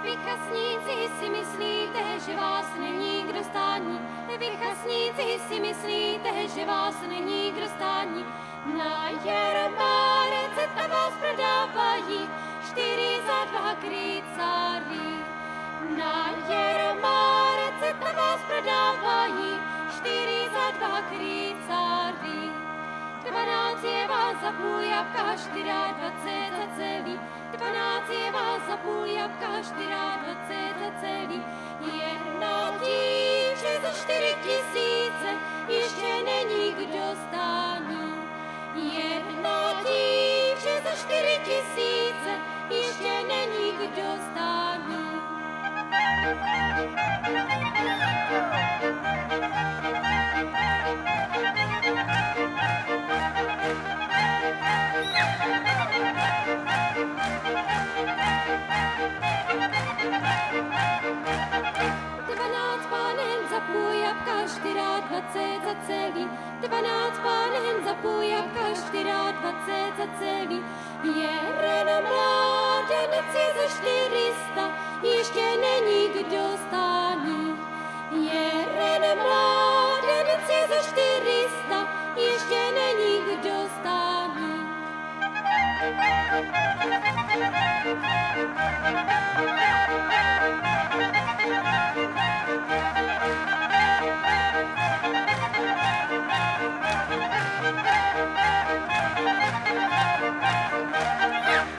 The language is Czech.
Vy chasníci si myslíte, že vás není kdo stání. Vy chasníci si myslíte, že vás není kdo stání. Na jarmárce tam vás prodávají 4 za 2 krycáry. Na jarmárce tam vás prodávají 4 za 2 krycáry. 12 je vás za půl jabka, 24 za celý. 12 je vás za půl jabka, 24 za celý. Jedna dívče za 4 000, ještě není kdo stání. Jedna dívče za 4 000, ještě není kdo stání. Za půl jabka, 24 za celý. 12 pánen za půl jabka, 24 za celý. Jeden mládenec je za 400, ještě není kdo stání. Jeden mládenec je za 400, ještě není kdo stání.